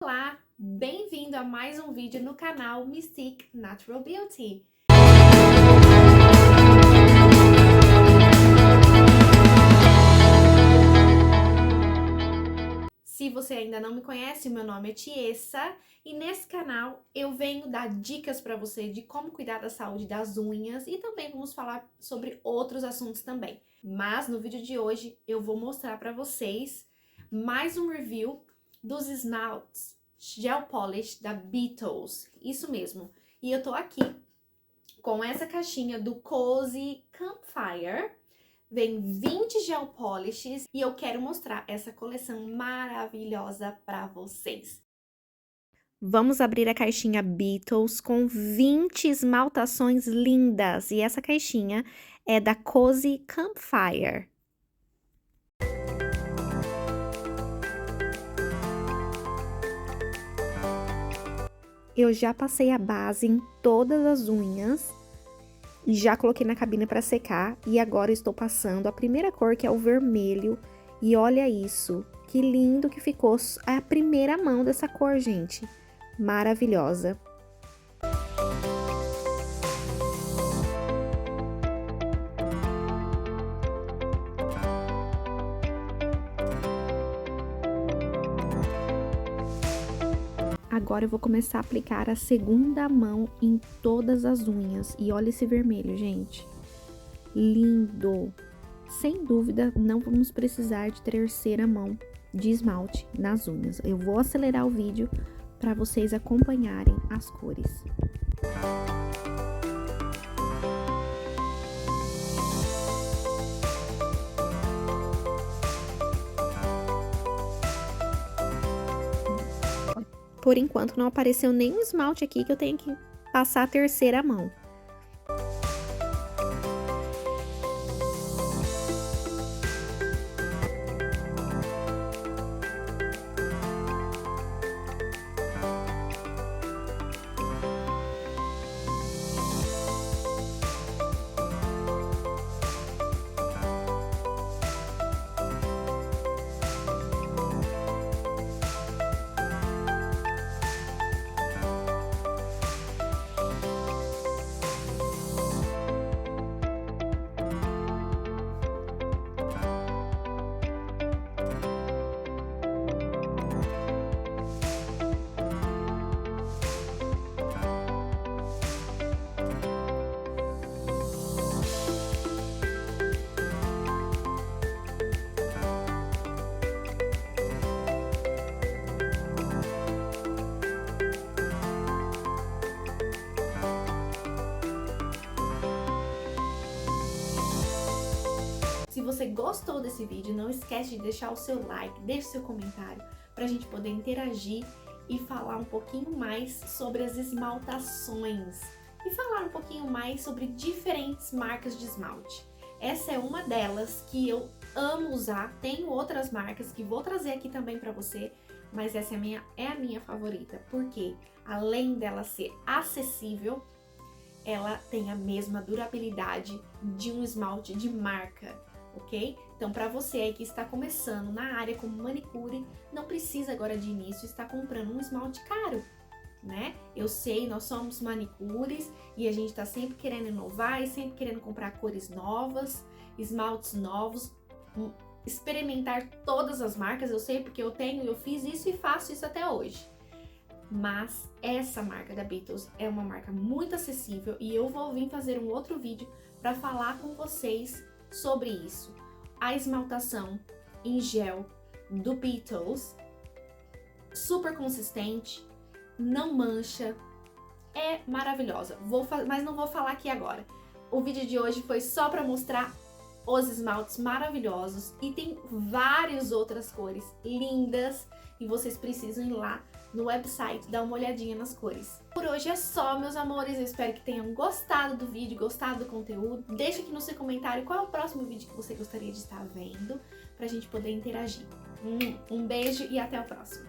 Olá, bem-vindo a mais um vídeo no canal Mystique Natural Beauty. Se você ainda não me conhece, meu nome é Tiessa e nesse canal eu venho dar dicas para você de como cuidar da saúde das unhas e também vamos falar sobre outros assuntos também. Mas no vídeo de hoje eu vou mostrar para vocês mais um review dos esmaltes Gel Polish da Beetles, isso mesmo. E eu tô aqui com essa caixinha do Cozy Campfire. Vem 20 gel polishes e eu quero mostrar essa coleção maravilhosa para vocês. Vamos abrir a caixinha Beetles com 20 esmaltações lindas. E essa caixinha é da Cozy Campfire. Eu já passei a base em todas as unhas e já coloquei na cabine para secar. E agora estou passando a primeira cor, que é o vermelho. E olha isso, que lindo que ficou a primeira mão dessa cor, gente. Maravilhosa. Agora eu vou começar a aplicar a segunda mão em todas as unhas. E olha esse vermelho, gente. Lindo! Sem dúvida, não vamos precisar de terceira mão de esmalte nas unhas. Eu vou acelerar o vídeo para vocês acompanharem as cores. Por enquanto, não apareceu nenhum esmalte aqui que eu tenho que passar a terceira mão. Se você gostou desse vídeo, não esquece de deixar o seu like, deixe seu comentário para a gente poder interagir e falar um pouquinho mais sobre as esmaltações e falar um pouquinho mais sobre diferentes marcas de esmalte. Essa é uma delas que eu amo usar, tenho outras marcas que vou trazer aqui também para você, mas essa é a minha favorita, porque além dela ser acessível, ela tem a mesma durabilidade de um esmalte de marca, ok? Então, para você aí que está começando na área como manicure, não precisa agora de início estar comprando um esmalte caro, né? Eu sei, nós somos manicures e a gente tá sempre querendo inovar e sempre querendo comprar cores novas, esmaltes novos, experimentar todas as marcas. Eu sei porque eu fiz isso e faço isso até hoje. Mas essa marca da Beetles é uma marca muito acessível e eu vou vir fazer um outro vídeo para falar com vocês sobre isso. A esmaltação em gel do Beetles, super consistente, não mancha, é maravilhosa. Mas não vou falar aqui agora. O vídeo de hoje foi só para mostrar os esmaltes maravilhosos e tem várias outras cores lindas e vocês precisam ir lá no website dar uma olhadinha nas cores. Por hoje é só, meus amores. Eu espero que tenham gostado do vídeo, gostado do conteúdo. Deixa aqui no seu comentário qual é o próximo vídeo que você gostaria de estar vendo pra gente poder interagir. Um beijo e até o próximo.